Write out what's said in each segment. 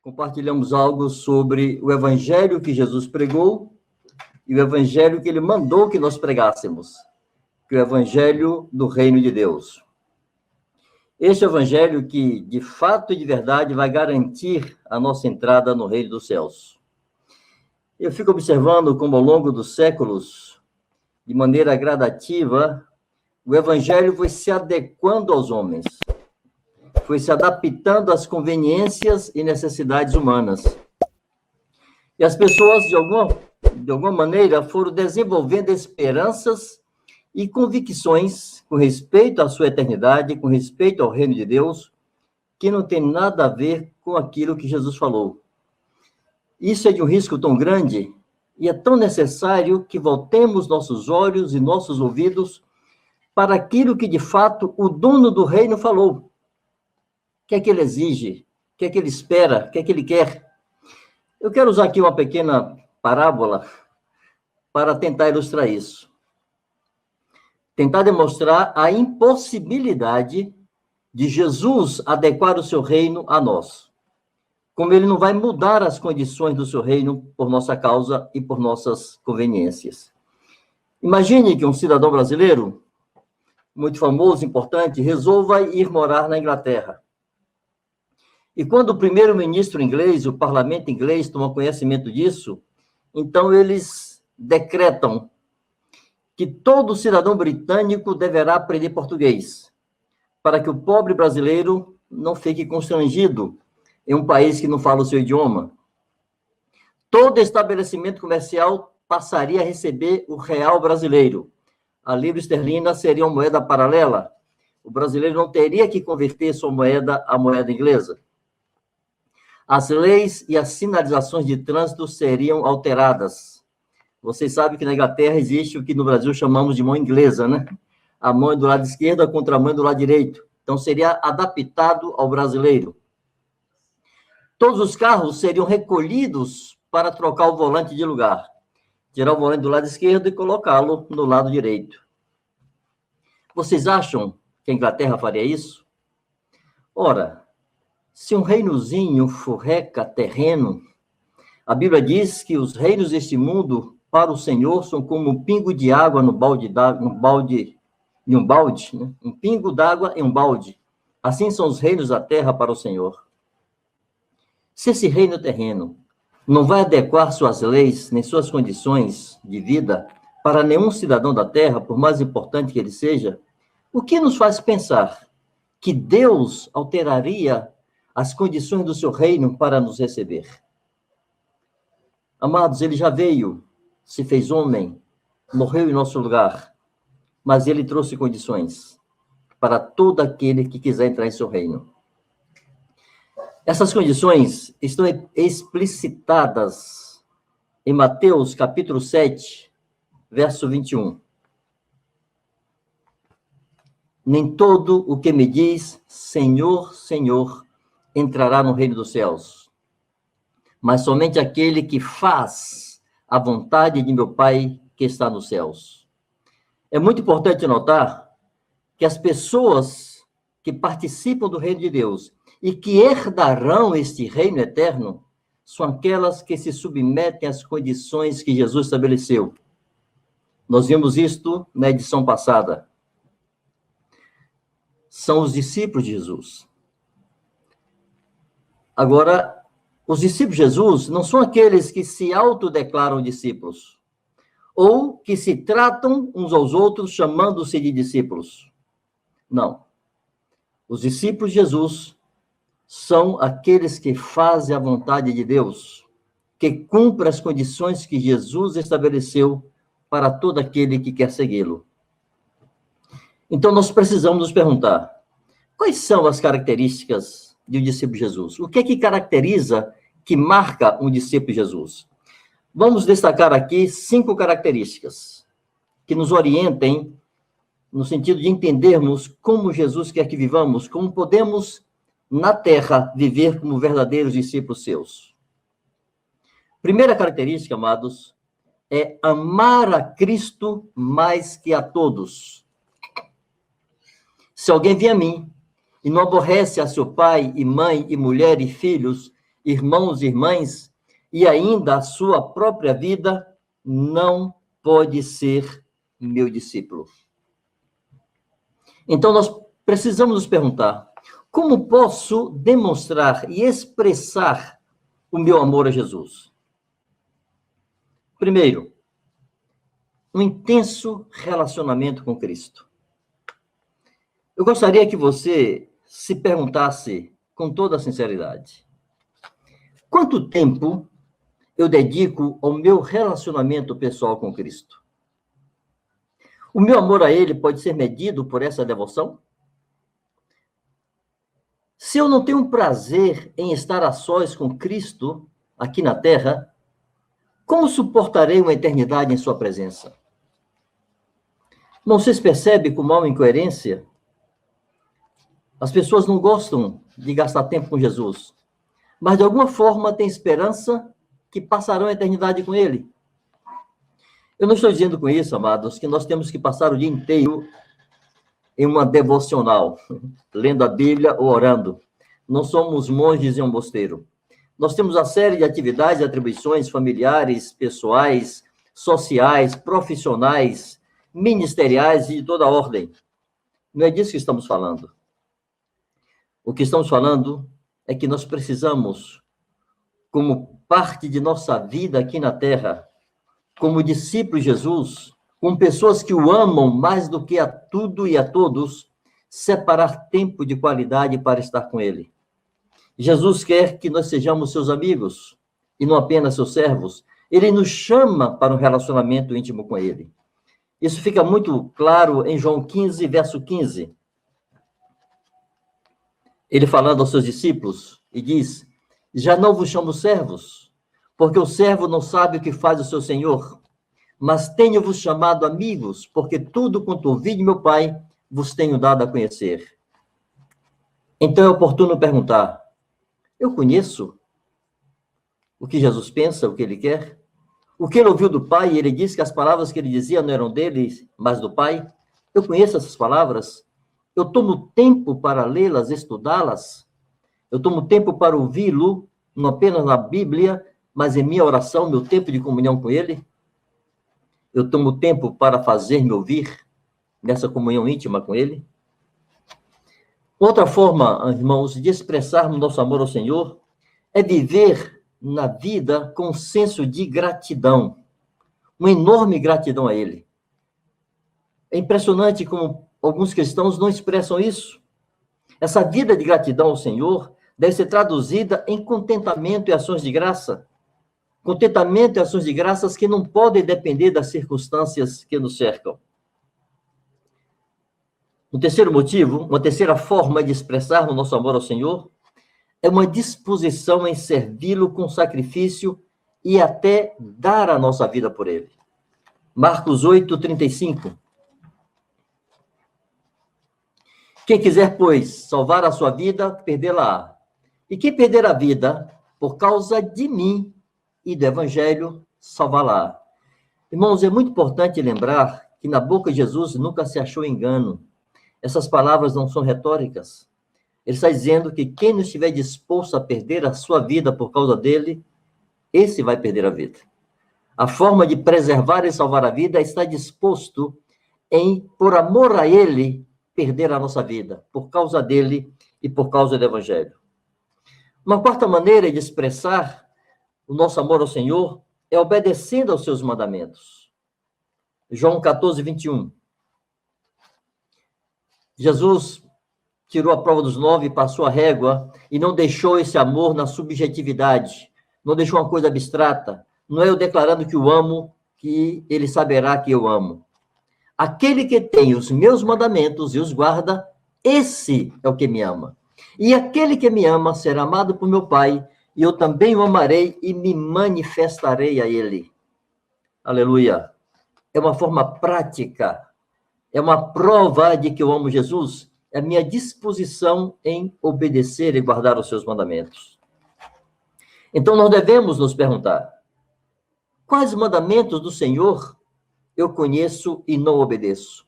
compartilhamos algo sobre o evangelho que Jesus pregou e o evangelho que ele mandou que nós pregássemos, que é o evangelho do reino de Deus. Este evangelho que, de fato e de verdade, vai garantir a nossa entrada no reino dos céus. Eu fico observando como, ao longo dos séculos, de maneira gradativa, o evangelho foi se adequando aos homens, foi se adaptando às conveniências e necessidades humanas. E as pessoas, de alguma maneira, foram desenvolvendo esperanças e convicções com respeito à sua eternidade, com respeito ao reino de Deus, que não tem nada a ver com aquilo que Jesus falou. Isso é de um risco tão grande e é tão necessário que voltemos nossos olhos e nossos ouvidos para aquilo que, de fato, o dono do reino falou. O que é que ele exige? O que é que ele espera? O que é que ele quer? Eu quero usar aqui uma pequena parábola para tentar ilustrar isso. Tentar demonstrar a impossibilidade de Jesus adequar o seu reino a nós. Como ele não vai mudar as condições do seu reino por nossa causa e por nossas conveniências. Imagine que um cidadão brasileiro, muito famoso, importante, resolva ir morar na Inglaterra. E quando o primeiro-ministro inglês, o parlamento inglês, toma conhecimento disso, então eles decretam que todo cidadão britânico deverá aprender português, para que o pobre brasileiro não fique constrangido em um país que não fala o seu idioma. Todo estabelecimento comercial passaria a receber o real brasileiro. A libra esterlina seria uma moeda paralela. O brasileiro não teria que converter sua moeda à moeda inglesa. As leis e as sinalizações de trânsito seriam alteradas. Vocês sabem que na Inglaterra existe o que no Brasil chamamos de mão inglesa, né? A mão é do lado esquerdo, a contramão é do lado direito. Então, seria adaptado ao brasileiro. Todos os carros seriam recolhidos para trocar o volante de lugar. Tirar o volante do lado esquerdo e colocá-lo no lado direito. Vocês acham que a Inglaterra faria isso? Ora, se um reinozinho furreca terreno, a Bíblia diz que os reinos deste mundo, para o Senhor, são como um pingo de água em um balde, né? Um pingo d'água em um balde. Assim são os reinos da terra para o Senhor. Se esse reino terreno não vai adequar suas leis, nem suas condições de vida para nenhum cidadão da terra, por mais importante que ele seja, o que nos faz pensar que Deus alteraria as condições do seu reino para nos receber? Amados, ele já veio, se fez homem, morreu em nosso lugar, mas ele trouxe condições para todo aquele que quiser entrar em seu reino. Essas condições estão explicitadas em Mateus, capítulo 7, verso 21. Nem todo o que me diz, Senhor, Senhor, entrará no reino dos céus, mas somente aquele que faz a vontade de meu Pai que está nos céus. É muito importante notar que as pessoas que participam do reino de Deus e que herdarão este reino eterno são aquelas que se submetem às condições que Jesus estabeleceu. Nós vimos isto na edição passada. São os discípulos de Jesus. Agora, os discípulos de Jesus não são aqueles que se autodeclaram discípulos, ou que se tratam uns aos outros chamando-se de discípulos. Não. Os discípulos de Jesus são aqueles que fazem a vontade de Deus, que cumprem as condições que Jesus estabeleceu para todo aquele que quer segui-lo. Então, nós precisamos nos perguntar, quais são as características de um discípulo de Jesus? O que é que caracteriza, que marca um discípulo de Jesus? Vamos destacar aqui 5 características que nos orientem no sentido de entendermos como Jesus quer que vivamos, como podemos, na terra, viver como verdadeiros discípulos seus. Primeira característica, amados, é amar a Cristo mais que a todos. Se alguém vier a mim e não aborrece a seu pai e mãe e mulher e filhos, irmãos e irmãs, e ainda a sua própria vida, não pode ser meu discípulo. Então, nós precisamos nos perguntar, como posso demonstrar e expressar o meu amor a Jesus? Primeiro, um intenso relacionamento com Cristo. Eu gostaria que você se perguntasse com toda a sinceridade: quanto tempo eu dedico ao meu relacionamento pessoal com Cristo? O meu amor a Ele pode ser medido por essa devoção? Se eu não tenho prazer em estar a sós com Cristo aqui na terra, como suportarei uma eternidade em sua presença? Não se percebe como há uma incoerência? As pessoas não gostam de gastar tempo com Jesus, mas de alguma forma têm esperança que passarão a eternidade com Ele. Eu não estou dizendo com isso, amados, que nós temos que passar o dia inteiro em uma devocional, lendo a Bíblia ou orando. Não somos monges em um mosteiro. Nós temos uma série de atividades e atribuições familiares, pessoais, sociais, profissionais, ministeriais e de toda ordem. Não é disso que estamos falando. O que estamos falando é que nós precisamos, como parte de nossa vida aqui na Terra, como discípulos de Jesus, com pessoas que o amam mais do que a tudo e a todos, separar tempo de qualidade para estar com Ele. Jesus quer que nós sejamos seus amigos e não apenas seus servos. Ele nos chama para um relacionamento íntimo com Ele. Isso fica muito claro em João 15, verso 15. Ele falando aos seus discípulos e diz: já não vos chamo servos, porque o servo não sabe o que faz o seu senhor, mas tenho-vos chamado amigos, porque tudo quanto ouvi de meu Pai vos tenho dado a conhecer. Então é oportuno perguntar: eu conheço o que Jesus pensa, o que Ele quer? O que Ele ouviu do Pai, e Ele disse que as palavras que Ele dizia não eram dele, mas do Pai? Eu conheço essas palavras? Eu tomo tempo para lê-las, estudá-las? Eu tomo tempo para ouvi-lo, não apenas na Bíblia, mas em minha oração, meu tempo de comunhão com Ele? Eu tomo tempo para fazer-me ouvir nessa comunhão íntima com Ele? Outra forma, irmãos, de expressarmos nosso amor ao Senhor é viver na vida com um senso de gratidão, uma enorme gratidão a Ele. É impressionante como alguns cristãos não expressam isso. Essa vida de gratidão ao Senhor deve ser traduzida em contentamento e ações de graça. Contentamento e ações de graças que não podem depender das circunstâncias que nos cercam. Um terceiro motivo, uma terceira forma de expressar o nosso amor ao Senhor é uma disposição em servi-lo com sacrifício e até dar a nossa vida por Ele. Marcos 8, 35. Quem quiser, pois, salvar a sua vida, perdê-la-á. E quem perder a vida por causa de mim e do Evangelho, salvá-la-á. Irmãos, é muito importante lembrar que na boca de Jesus nunca se achou engano. Essas palavras não são retóricas. Ele está dizendo que quem não estiver disposto a perder a sua vida por causa dele, esse vai perder a vida. A forma de preservar e salvar a vida é estar disposto em, por amor a ele, perder a nossa vida, por causa dele e por causa do Evangelho. Uma quarta maneira de expressar o nosso amor ao Senhor é obedecendo aos seus mandamentos. João 14, 21. Jesus tirou a prova dos 9, passou a régua e não deixou esse amor na subjetividade, não deixou uma coisa abstrata. Não é eu declarando que o amo, que ele saberá que eu amo. Aquele que tem os meus mandamentos e os guarda, esse é o que me ama. E aquele que me ama será amado por meu Pai, e eu também o amarei e me manifestarei a ele. Aleluia. É uma forma prática, é uma prova de que eu amo Jesus, é a minha disposição em obedecer e guardar os seus mandamentos. Então, nós devemos nos perguntar: quais mandamentos do Senhor eu conheço e não obedeço?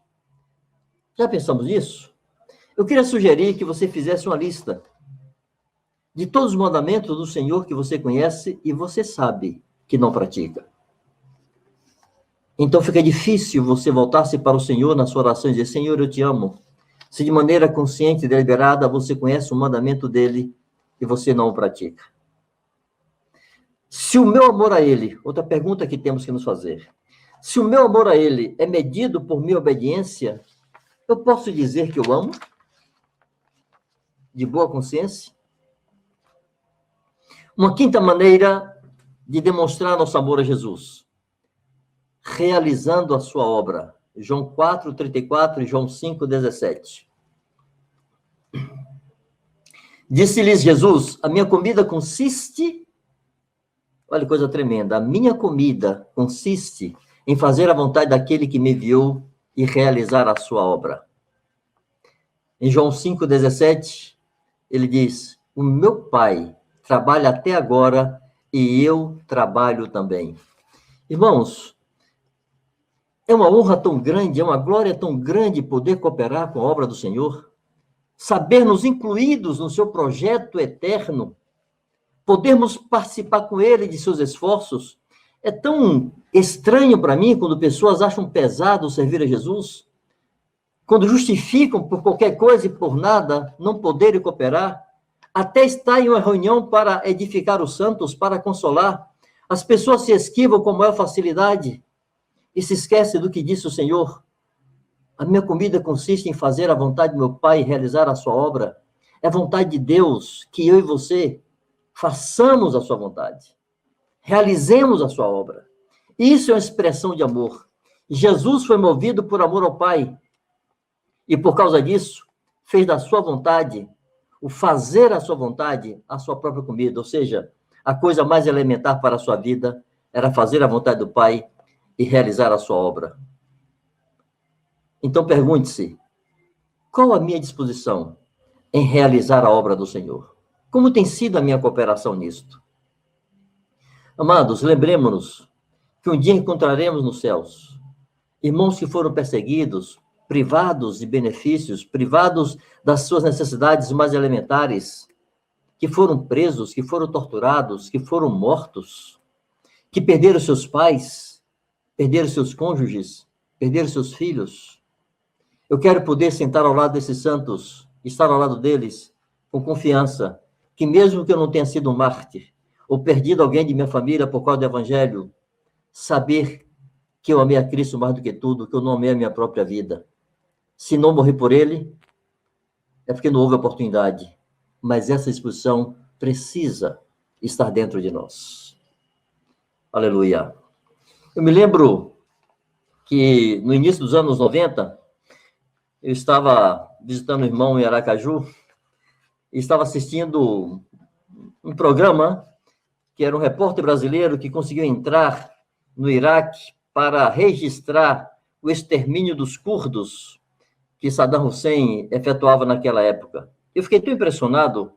Já pensamos nisso? Eu queria sugerir que você fizesse uma lista de todos os mandamentos do Senhor que você conhece e você sabe que não pratica. Então fica difícil você voltar-se para o Senhor na sua oração e dizer: Senhor, eu te amo. Se de maneira consciente e deliberada você conhece o mandamento dele e você não o pratica. Se o meu amor a ele, outra pergunta que temos que nos fazer, se o meu amor a ele é medido por minha obediência, eu posso dizer que eu amo? De boa consciência? Uma quinta maneira de demonstrar nosso amor a Jesus: realizando a sua obra. João 4:34 e João 5:17. Disse-lhes Jesus: a minha comida consiste... Olha que coisa tremenda. A minha comida consiste em fazer a vontade daquele que me enviou e realizar a sua obra. Em João 5:17, ele diz: o meu Pai trabalha até agora e eu trabalho também. Irmãos, é uma honra tão grande, é uma glória tão grande poder cooperar com a obra do Senhor, sabermos incluídos no seu projeto eterno, podermos participar com ele de seus esforços. É tão estranho para mim quando pessoas acham pesado servir a Jesus, quando justificam por qualquer coisa e por nada não poderem cooperar, até estar em uma reunião para edificar os santos, para consolar. As pessoas se esquivam com maior facilidade e se esquecem do que disse o Senhor: a minha comida consiste em fazer a vontade do meu Pai e realizar a sua obra. É vontade de Deus que eu e você façamos a sua vontade, realizemos a sua obra. Isso é uma expressão de amor. Jesus foi movido por amor ao Pai e por causa disso fez da sua vontade, o fazer a sua vontade, a sua própria comida. Ou seja, a coisa mais elementar para a sua vida era fazer a vontade do Pai e realizar a sua obra. Então pergunte-se: qual a minha disposição em realizar a obra do Senhor? Como tem sido a minha cooperação nisto? Amados, lembremos-nos que um dia encontraremos nos céus irmãos que foram perseguidos, privados de benefícios, privados das suas necessidades mais elementares, que foram presos, que foram torturados, que foram mortos, que perderam seus pais, perderam seus cônjuges, perderam seus filhos. Eu quero poder sentar ao lado desses santos, estar ao lado deles, com confiança, que mesmo que eu não tenha sido um mártir, ou perdido alguém de minha família por causa do Evangelho, saber que eu amei a Cristo mais do que tudo, que eu não amei a minha própria vida. Se não morrer por ele, é porque não houve oportunidade. Mas essa disposição precisa estar dentro de nós. Aleluia. Eu me lembro que no início dos anos 90, eu estava visitando um irmão em Aracaju e estava assistindo um programa que era um repórter brasileiro que conseguiu entrar no Iraque para registrar o extermínio dos curdos que Saddam Hussein efetuava naquela época. Eu fiquei tão impressionado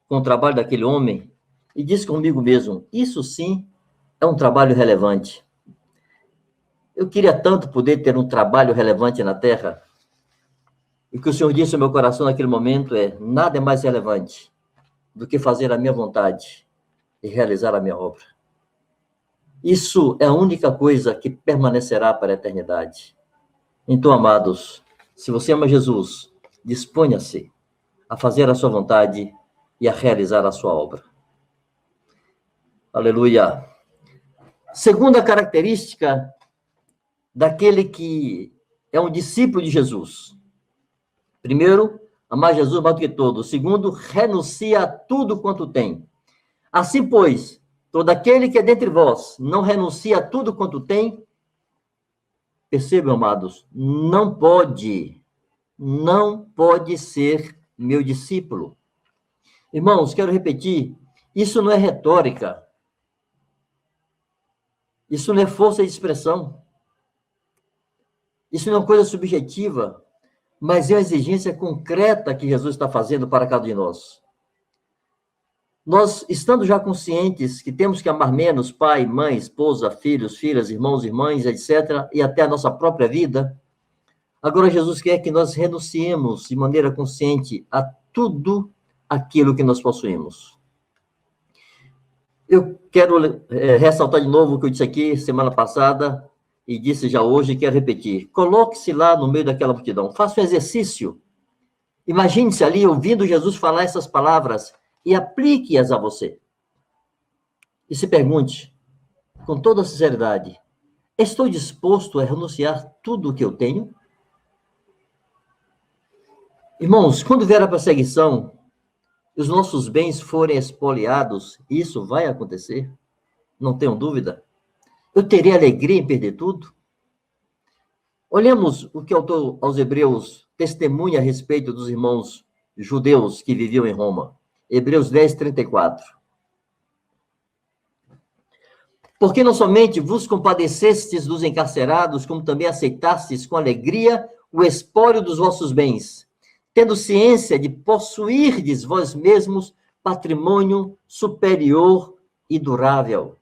com o trabalho daquele homem e disse comigo mesmo: isso sim é um trabalho relevante. Eu queria tanto poder ter um trabalho relevante na Terra. E o que o Senhor disse ao meu coração naquele momento é: nada é mais relevante do que fazer a minha vontade e realizar a minha obra. Isso é a única coisa que permanecerá para a eternidade. Então, amados, se você ama Jesus, disponha-se a fazer a sua vontade e a realizar a sua obra. Aleluia. Segunda característica daquele que é um discípulo de Jesus. Primeiro, amar Jesus mais do que todo. Segundo, renuncia a tudo quanto tem. Assim, pois, todo aquele que é dentre vós não renuncia a tudo quanto tem, percebam, amados, não pode ser meu discípulo. Irmãos, quero repetir, isso não é retórica. Isso não é força de expressão. Isso não é uma coisa subjetiva, mas é uma exigência concreta que Jesus está fazendo para cada um de nós. Nós, estando já conscientes que temos que amar menos pai, mãe, esposa, filhos, filhas, irmãos, irmãs, etc., e até a nossa própria vida, agora Jesus quer que nós renunciemos de maneira consciente a tudo aquilo que nós possuímos. Eu quero ressaltar de novo o que eu disse aqui semana passada e disse já hoje e quero repetir. Coloque-se lá no meio daquela multidão, faça um exercício. Imagine-se ali ouvindo Jesus falar essas palavras e aplique-as a você. E se pergunte, com toda sinceridade, estou disposto a renunciar tudo o que eu tenho? Irmãos, quando vier a perseguição, os nossos bens forem expoliados, isso vai acontecer? Não tenho dúvida. Eu terei alegria em perder tudo? Olhemos o que o autor aos Hebreus testemunha a respeito dos irmãos judeus que viviam em Roma. Hebreus 10, 34. Porque não somente vos compadecestes dos encarcerados, como também aceitastes com alegria o espólio dos vossos bens, tendo ciência de possuirdes vós mesmos patrimônio superior e durável.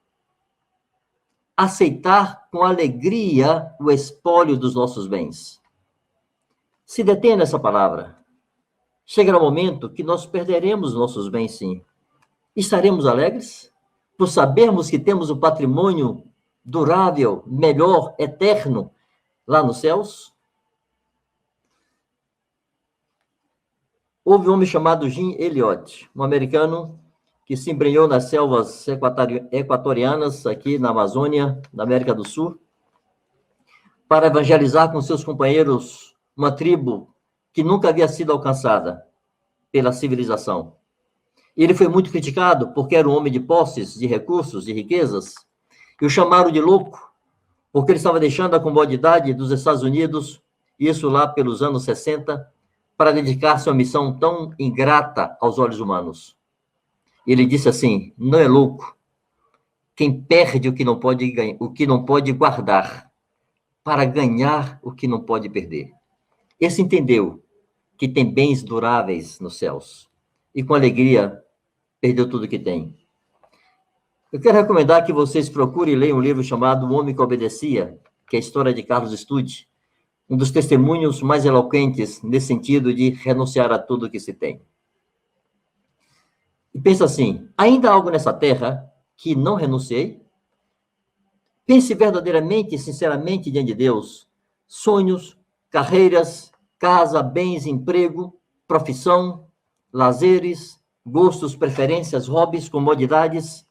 Aceitar com alegria o espólio dos nossos bens. Se detenha nessa palavra. Chegará o momento que nós perderemos nossos bens, sim. Estaremos alegres por sabermos que temos um patrimônio durável, melhor, eterno, lá nos céus? Houve um homem chamado Jim Elliot, um americano que se embrenhou nas selvas equatorianas, aqui na Amazônia, na América do Sul, para evangelizar com seus companheiros uma tribo que nunca havia sido alcançada pela civilização. Ele foi muito criticado porque era um homem de posses, de recursos, de riquezas, e o chamaram de louco, porque ele estava deixando a comodidade dos Estados Unidos, isso lá pelos anos 60, para dedicar-se a uma missão tão ingrata aos olhos humanos. Ele disse assim, não é louco quem perde o que não pode guardar para ganhar o que não pode perder. Esse entendeu que tem bens duráveis nos céus e com alegria perdeu tudo que tem. Eu quero recomendar que vocês procurem ler um livro chamado O Homem que Obedecia, que é a história de Carlos Studd, um dos testemunhos mais eloquentes nesse sentido de renunciar a tudo que se tem. E pensa assim, ainda há algo nessa terra que não renunciei? Pense verdadeiramente e sinceramente diante de Deus. Sonhos, carreiras, casa, bens, emprego, profissão, lazeres, gostos, preferências, hobbies, comodidades.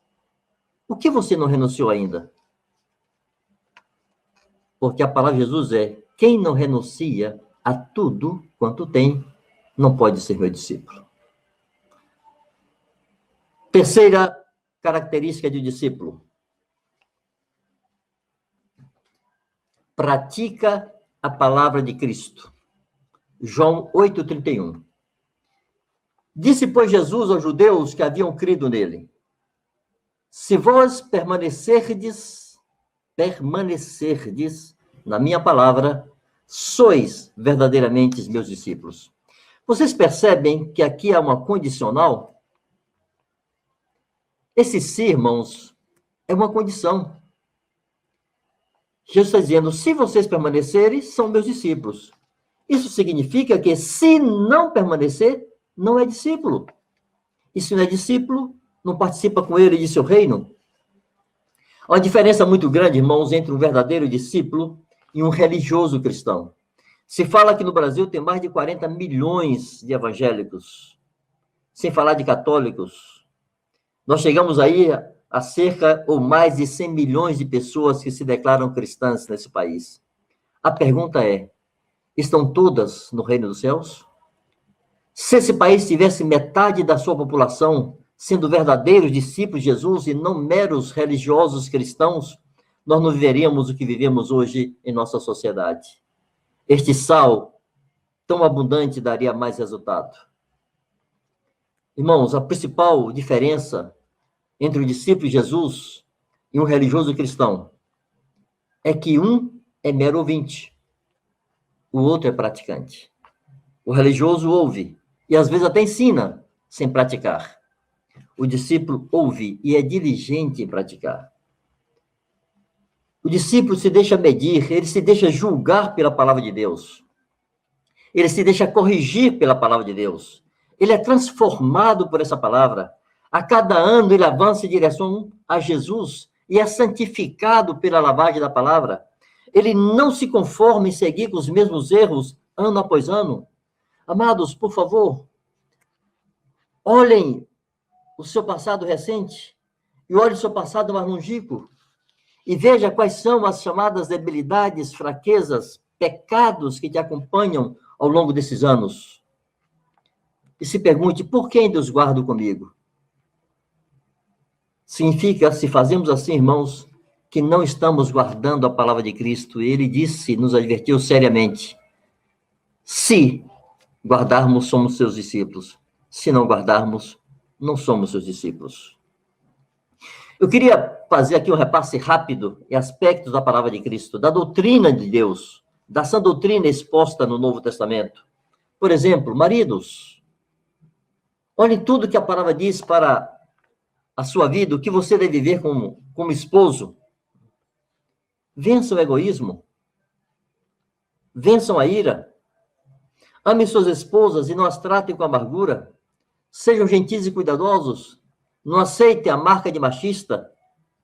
O que você não renunciou ainda? Porque a palavra de Jesus é, quem não renuncia a tudo quanto tem, não pode ser meu discípulo. Terceira característica de discípulo. Pratica a palavra de Cristo. João 8,31. Disse, pois, Jesus aos judeus que haviam crido nele, se vós permanecerdes na minha palavra, sois verdadeiramente meus discípulos. Vocês percebem que aqui há uma condicional? Esse sim, irmãos, é uma condição. Jesus está dizendo, se vocês permanecerem, são meus discípulos. Isso significa que, se não permanecer, não é discípulo. E se não é discípulo, não participa com ele de seu reino. Há uma diferença muito grande, irmãos, entre um verdadeiro discípulo e um religioso cristão. Se fala que no Brasil tem mais de 40 milhões de evangélicos, sem falar de católicos. Nós chegamos aí a cerca ou mais de 100 milhões de pessoas que se declaram cristãs nesse país. A pergunta é, estão todas no reino dos céus? Se esse país tivesse metade da sua população sendo verdadeiros discípulos de Jesus e não meros religiosos cristãos, nós não viveríamos o que vivemos hoje em nossa sociedade. Este sal tão abundante daria mais resultado. Irmãos, a principal diferença entre o discípulo de Jesus e um religioso cristão é que um é mero ouvinte, o outro é praticante. O religioso ouve e às vezes até ensina sem praticar. O discípulo ouve e é diligente em praticar. O discípulo se deixa medir, ele se deixa julgar pela palavra de Deus. Ele se deixa corrigir pela palavra de Deus. Ele é transformado por essa palavra. A cada ano ele avança em direção a Jesus e é santificado pela lavagem da palavra. Ele não se conforma em seguir com os mesmos erros ano após ano. Amados, por favor, olhem o seu passado recente e olhem o seu passado mais longínquo e veja quais são as chamadas debilidades, fraquezas, pecados que te acompanham ao longo desses anos. E se pergunte, por que ainda os guardo comigo? Significa, se fazemos assim, irmãos, que não estamos guardando a palavra de Cristo. Ele disse, nos advertiu seriamente, se guardarmos, somos seus discípulos. Se não guardarmos, não somos seus discípulos. Eu queria fazer aqui um repasse rápido em aspectos da palavra de Cristo, da doutrina de Deus, da sã doutrina exposta no Novo Testamento. Por exemplo, maridos, olhem tudo que a palavra diz para a sua vida, o que você deve viver como esposo. Vençam o egoísmo, vençam a ira, amem suas esposas e não as tratem com amargura, sejam gentis e cuidadosos, não aceitem a marca de machista.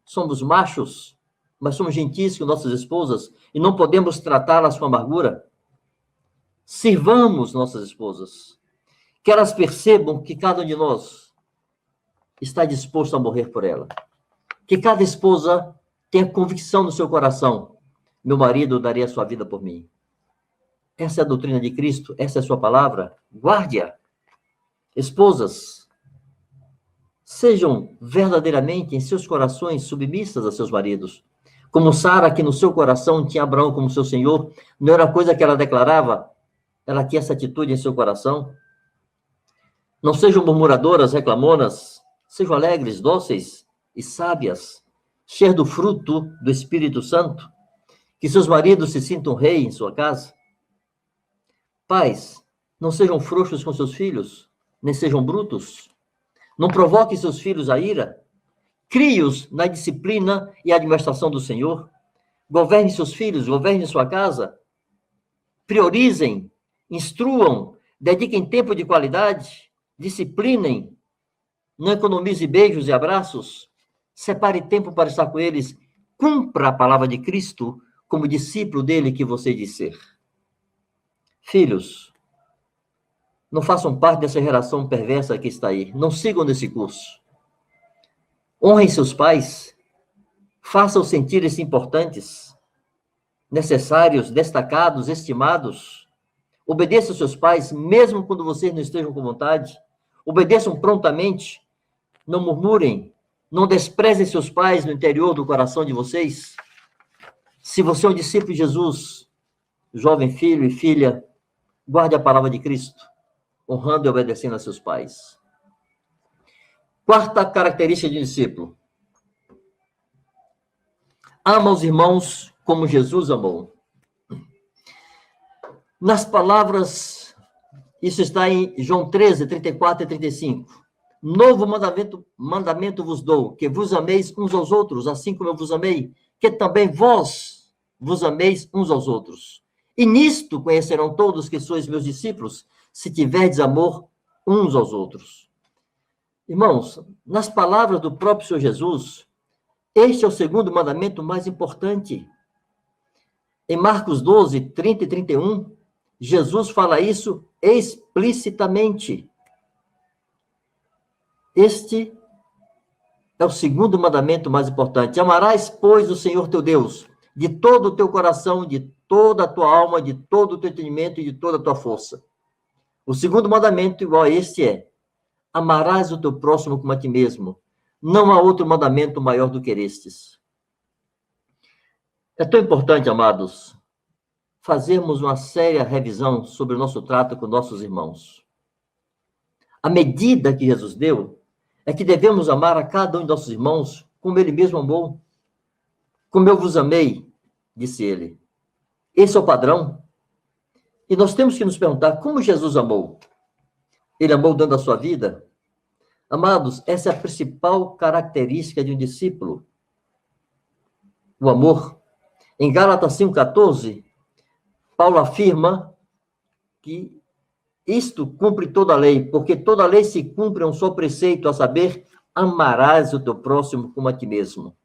Somos machos, mas somos gentis com nossas esposas e não podemos tratá-las com amargura. Sirvamos nossas esposas, que elas percebam que cada um de nós está disposto a morrer por ela. Que cada esposa tenha convicção no seu coração, meu marido daria a sua vida por mim. Essa é a doutrina de Cristo, essa é a sua palavra, guarde-a. Esposas, sejam verdadeiramente em seus corações submissas a seus maridos. Como Sara, que no seu coração tinha Abraão como seu senhor, não era coisa que ela declarava, ela tinha essa atitude em seu coração. Não sejam murmuradoras, reclamonas, sejam alegres, dóceis e sábias, cheias do fruto do Espírito Santo, que seus maridos se sintam rei em sua casa. Pais, não sejam frouxos com seus filhos, nem sejam brutos. Não provoquem seus filhos a ira. Crie-os na disciplina e administração do Senhor. Governe seus filhos, governe sua casa. Priorizem, instruam, dediquem tempo de qualidade, disciplinem, não economize beijos e abraços, separe tempo para estar com eles, cumpra a palavra de Cristo como discípulo dele que você diz ser. Filhos, não façam parte dessa geração perversa que está aí, não sigam nesse curso. Honrem seus pais, façam-os sentir-se importantes, necessários, destacados, estimados. Obedeçam seus pais, mesmo quando vocês não estejam com vontade. Obedeçam prontamente, não murmurem, não desprezem seus pais no interior do coração de vocês. Se você é um discípulo de Jesus, jovem filho e filha, guarde a palavra de Cristo, honrando e obedecendo a seus pais. Quarta característica de um discípulo: ama os irmãos como Jesus amou. Nas palavras, isso está em João 13, 34 e 35. Novo mandamento vos dou, que vos ameis uns aos outros, assim como eu vos amei, que também vós vos ameis uns aos outros. E nisto conhecerão todos que sois meus discípulos, se tiverdes amor uns aos outros. Irmãos, nas palavras do próprio Senhor Jesus, este é o segundo mandamento mais importante. Em Marcos 12, 30 e 31, Jesus fala isso explicitamente. Este é o segundo mandamento mais importante. Amarás, pois, o Senhor teu Deus, de todo o teu coração, de toda a tua alma, de todo o teu entendimento e de toda a tua força. O segundo mandamento, igual a este, é: amarás o teu próximo como a ti mesmo. Não há outro mandamento maior do que estes. É tão importante, amados, fazermos uma séria revisão sobre o nosso trato com nossos irmãos. A medida que Jesus deu é que devemos amar a cada um de nossos irmãos como ele mesmo amou. Como eu vos amei, disse ele. Esse é o padrão. E nós temos que nos perguntar como Jesus amou. Ele amou dando a sua vida? Amados, essa é a principal característica de um discípulo. O amor. Em Gálatas 5,14, Paulo afirma que isto cumpre toda a lei, porque toda a lei se cumpre a um só preceito, a saber, amarás o teu próximo como a ti mesmo.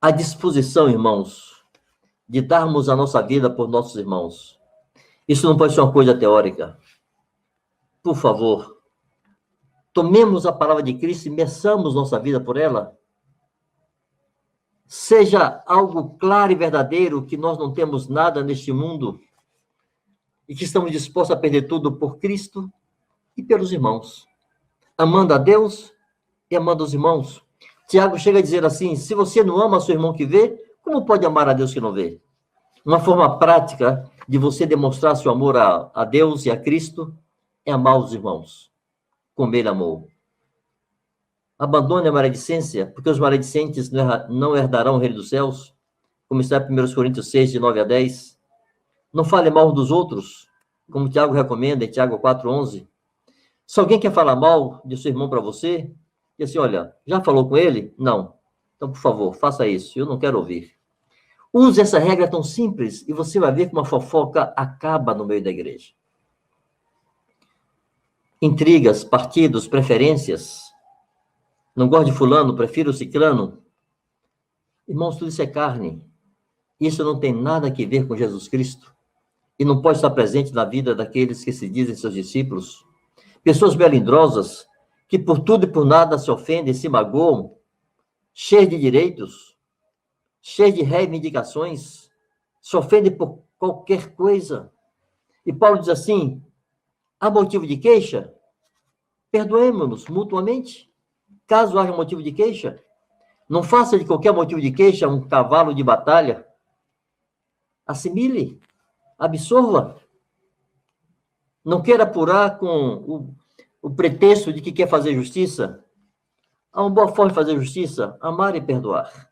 A disposição, irmãos, de darmos a nossa vida por nossos irmãos. Isso não pode ser uma coisa teórica. Por favor, tomemos a palavra de Cristo e meçamos nossa vida por ela. Seja algo claro e verdadeiro que nós não temos nada neste mundo e que estamos dispostos a perder tudo por Cristo e pelos irmãos. Amando a Deus e amando os irmãos. Tiago chega a dizer assim, se você não ama seu irmão que vê, como pode amar a Deus que não vê? Uma forma prática de você demonstrar seu amor a Deus e a Cristo é amar os irmãos, como ele amou. Abandone a maledicência, porque os maledicentes não herdarão o reino dos céus, como está em 1 Coríntios 6, de 9 a 10. Não fale mal dos outros, como Tiago recomenda em Tiago 4:11. Se alguém quer falar mal de seu irmão para você, diz assim, olha, já falou com ele? Não. Então, por favor, faça isso, eu não quero ouvir. Use essa regra tão simples e você vai ver como a fofoca acaba no meio da igreja. Intrigas, partidos, preferências. Não gosto de fulano, prefiro o ciclano. Irmãos, tudo isso é carne. Isso não tem nada a ver com Jesus Cristo. E não pode estar presente na vida daqueles que se dizem seus discípulos. Pessoas melindrosas, que por tudo e por nada se ofendem, se magoam, cheias de direitos, cheias de reivindicações, se ofendem por qualquer coisa. E Paulo diz assim, há motivo de queixa? Perdoemos-nos mutuamente. Caso haja motivo de queixa, não faça de qualquer motivo de queixa um cavalo de batalha. Assimile, absorva. Não queira apurar com o pretexto de que quer fazer justiça. Há uma boa forma de fazer justiça, amar e perdoar.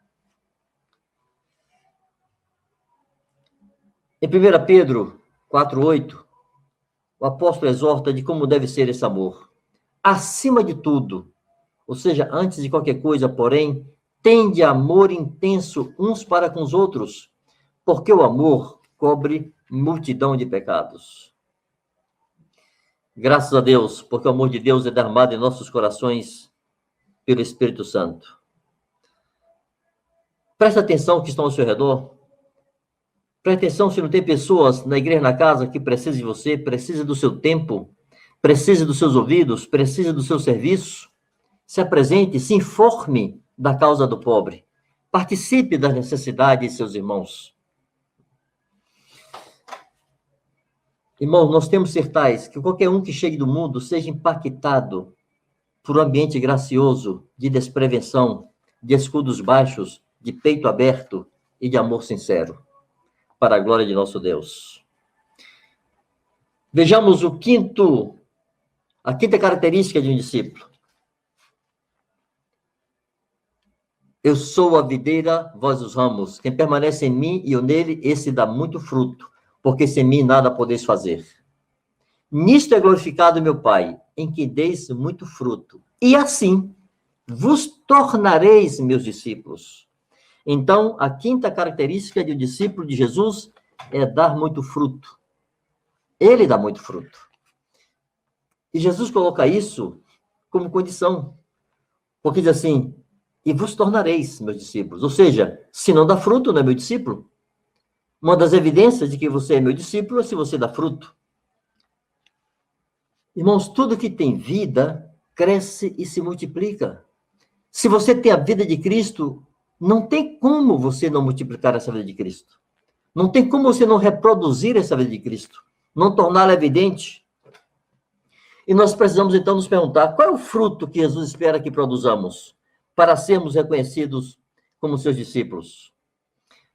Em 1 Pedro 4:8, o apóstolo exorta de como deve ser esse amor. Acima de tudo, ou seja, antes de qualquer coisa, porém, tende amor intenso uns para com os outros, porque o amor cobre multidão de pecados. Graças a Deus, porque o amor de Deus é derramado em nossos corações pelo Espírito Santo. Presta atenção que estão ao seu redor. Presta atenção se não tem pessoas na igreja, na casa, que precisam de você, precisam do seu tempo, precisam dos seus ouvidos, precisam do seu serviço. Se apresente, se informe da causa do pobre. Participe das necessidades de seus irmãos. Irmãos, nós temos que ser tais que qualquer um que chegue do mundo seja impactado por um ambiente gracioso, de desprevenção, de escudos baixos, de peito aberto e de amor sincero, para a glória de nosso Deus. Vejamos a quinta característica de um discípulo. Eu sou a videira, vós os ramos. Quem permanece em mim e eu nele, esse dá muito fruto, porque sem mim nada podeis fazer. Nisto é glorificado meu Pai, em que deis muito fruto. E assim vos tornareis meus discípulos. Então, a quinta característica de um discípulo de Jesus é dar muito fruto. Ele dá muito fruto. E Jesus coloca isso como condição. Porque diz assim, e vos tornareis meus discípulos. Ou seja, se não dá fruto, não é meu discípulo. Uma das evidências de que você é meu discípulo é se você dá fruto. Irmãos, tudo que tem vida, cresce e se multiplica. Se você tem a vida de Cristo, não tem como você não multiplicar essa vida de Cristo. Não tem como você não reproduzir essa vida de Cristo. Não torná-la evidente. E nós precisamos, então, nos perguntar, qual é o fruto que Jesus espera que produzamos para sermos reconhecidos como seus discípulos?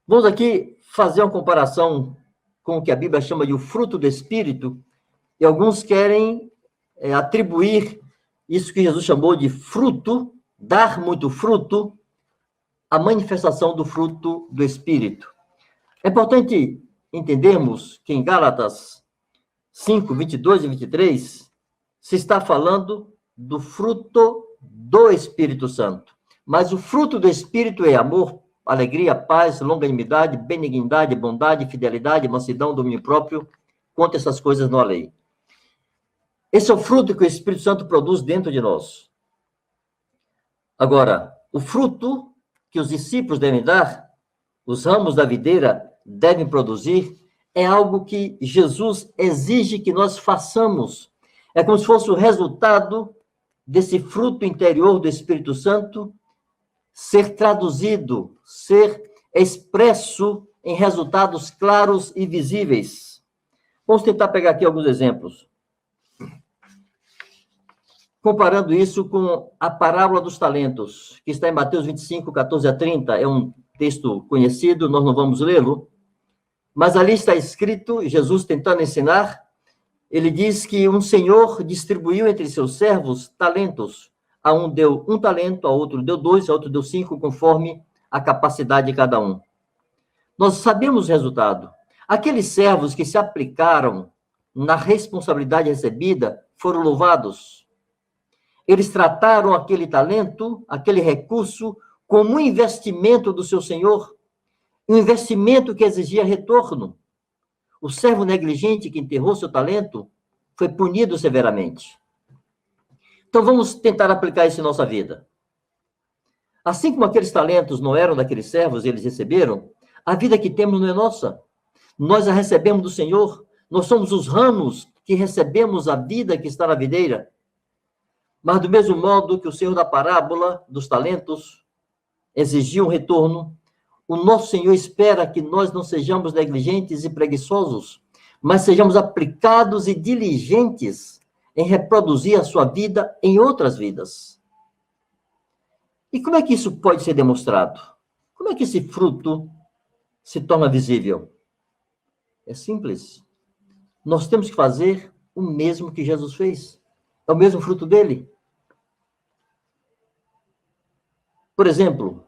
Vamos aqui fazer uma comparação com o que a Bíblia chama de o fruto do Espírito, e alguns querem atribuir isso que Jesus chamou de fruto, dar muito fruto, a manifestação do fruto do Espírito. É importante entendermos que em Gálatas 5, 22 e 23, se está falando do fruto do Espírito Santo. Mas o fruto do Espírito é amor, alegria, paz, longanimidade, benignidade, bondade, fidelidade, mansidão, domínio próprio. Contra essas coisas não há lei. Esse é o fruto que o Espírito Santo produz dentro de nós. Agora, o fruto que os discípulos devem dar, os ramos da videira devem produzir, é algo que Jesus exige que nós façamos. É como se fosse o resultado desse fruto interior do Espírito Santo ser traduzido, ser expresso em resultados claros e visíveis. Vamos tentar pegar aqui alguns exemplos. Comparando isso com a parábola dos talentos, que está em Mateus 25, 14 a 30, é um texto conhecido, nós não vamos lê-lo, mas ali está escrito, Jesus tentando ensinar, ele diz que um senhor distribuiu entre seus servos talentos. A um deu 1 talento, a outro deu 2, a outro deu 5, conforme a capacidade de cada um. Nós sabemos o resultado. Aqueles servos que se aplicaram na responsabilidade recebida foram louvados. Eles trataram aquele talento, aquele recurso, como um investimento do seu senhor, um investimento que exigia retorno. O servo negligente que enterrou seu talento foi punido severamente. Então, vamos tentar aplicar isso em nossa vida. Assim como aqueles talentos não eram daqueles servos, eles receberam, a vida que temos não é nossa. Nós a recebemos do Senhor. Nós somos os ramos que recebemos a vida que está na videira. Mas, do mesmo modo que o Senhor da parábola dos talentos exigiu um retorno, o nosso Senhor espera que nós não sejamos negligentes e preguiçosos, mas sejamos aplicados e diligentes em reproduzir a sua vida em outras vidas. E como é que isso pode ser demonstrado? Como é que esse fruto se torna visível? É simples. Nós temos que fazer o mesmo que Jesus fez. É o mesmo fruto dele. Por exemplo,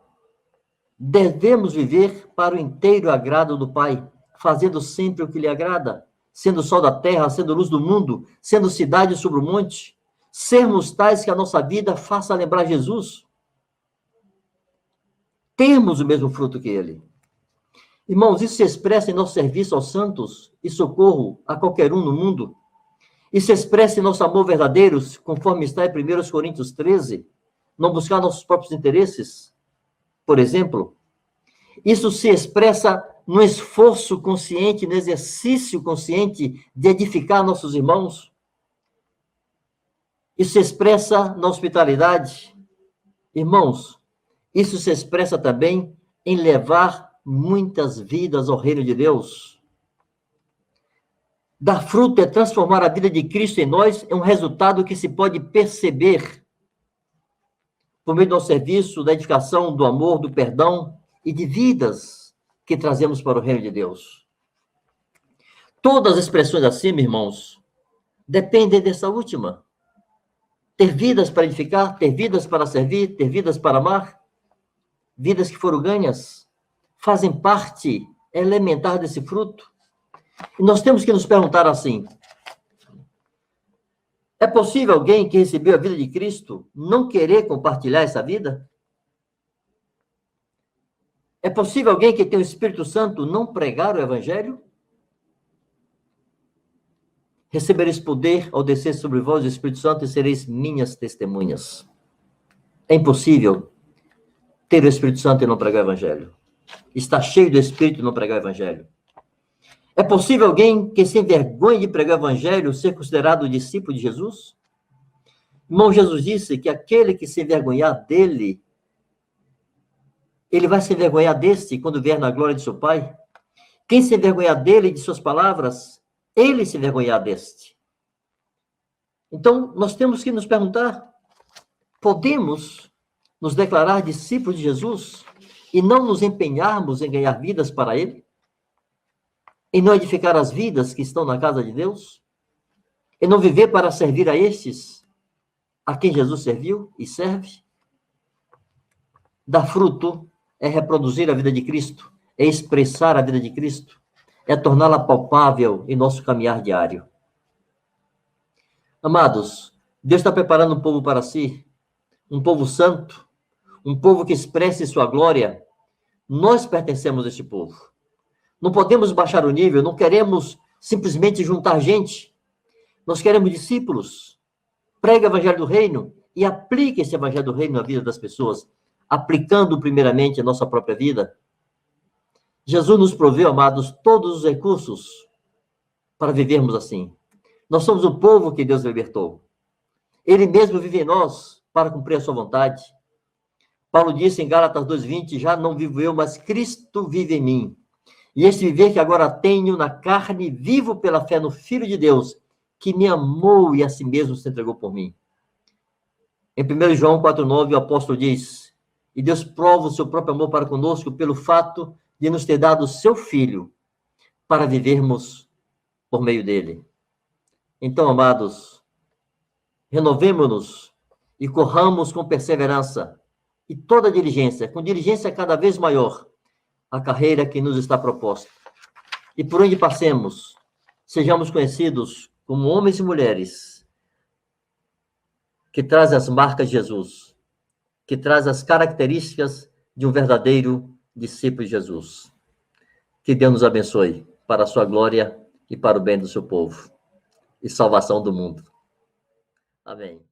devemos viver para o inteiro agrado do Pai, fazendo sempre o que lhe agrada, sendo sol da terra, sendo luz do mundo, sendo cidade sobre o monte, sermos tais que a nossa vida faça lembrar Jesus. Temos o mesmo fruto que ele. Irmãos, isso se expressa em nosso serviço aos santos e socorro a qualquer um no mundo. Isso se expressa em nosso amor verdadeiro, conforme está em 1 Coríntios 13, não buscar nossos próprios interesses, por exemplo. Isso se expressa no esforço consciente, no exercício consciente de edificar nossos irmãos. Isso se expressa na hospitalidade. Irmãos, isso se expressa também em levar muitas vidas ao reino de Deus. Dar fruto é transformar a vida de Cristo em nós, é um resultado que se pode perceber por meio do nosso serviço, da edificação, do amor, do perdão e de vidas que trazemos para o reino de Deus. Todas as expressões acima, irmãos, dependem dessa última. Ter vidas para edificar, ter vidas para servir, ter vidas para amar, vidas que foram ganhas, fazem parte elementar desse fruto. E nós temos que nos perguntar assim: é possível alguém que recebeu a vida de Cristo não querer compartilhar essa vida? É possível alguém que tem o Espírito Santo não pregar o Evangelho? Recebereis poder ao descer sobre vós o Espírito Santo e sereis minhas testemunhas. É impossível ter o Espírito Santo e não pregar o Evangelho. Estar cheio do Espírito e não pregar o Evangelho. É possível alguém que sem vergonha de pregar o Evangelho ser considerado discípulo de Jesus? Irmão, Jesus disse que aquele que se envergonhar dele, ele vai se envergonhar deste quando vier na glória de seu Pai. Quem se envergonhar dele e de suas palavras, ele se envergonhar deste. Então, nós temos que nos perguntar, podemos nos declarar discípulos de Jesus e não nos empenharmos em ganhar vidas para ele? Em não edificar as vidas que estão na casa de Deus? Em não viver para servir a estes a quem Jesus serviu e serve? Dar fruto é reproduzir a vida de Cristo, é expressar a vida de Cristo, é torná-la palpável em nosso caminhar diário. Amados, Deus está preparando um povo para si, um povo santo, um povo que expresse sua glória. Nós pertencemos a este povo. Não podemos baixar o nível, não queremos simplesmente juntar gente. Nós queremos discípulos. Prega o evangelho do reino e aplique esse evangelho do reino na vida das pessoas, aplicando primeiramente a nossa própria vida. Jesus nos proveu, amados, todos os recursos para vivermos assim. Nós somos o povo que Deus libertou. Ele mesmo vive em nós para cumprir a sua vontade. Paulo disse em Gálatas 2:20, já não vivo eu, mas Cristo vive em mim. E esse viver que agora tenho na carne, vivo pela fé no Filho de Deus, que me amou e a si mesmo se entregou por mim. Em 1 João 4:9, o apóstolo diz, e Deus prova o seu próprio amor para conosco pelo fato de nos ter dado o seu Filho para vivermos por meio dele. Então, amados, renovemo-nos e corramos com perseverança e toda diligência, com diligência cada vez maior, a carreira que nos está proposta. E por onde passemos, sejamos conhecidos como homens e mulheres que trazem as marcas de Jesus, que trazem as características de um verdadeiro discípulo de Jesus. Que Deus nos abençoe para a sua glória e para o bem do seu povo e salvação do mundo. Amém.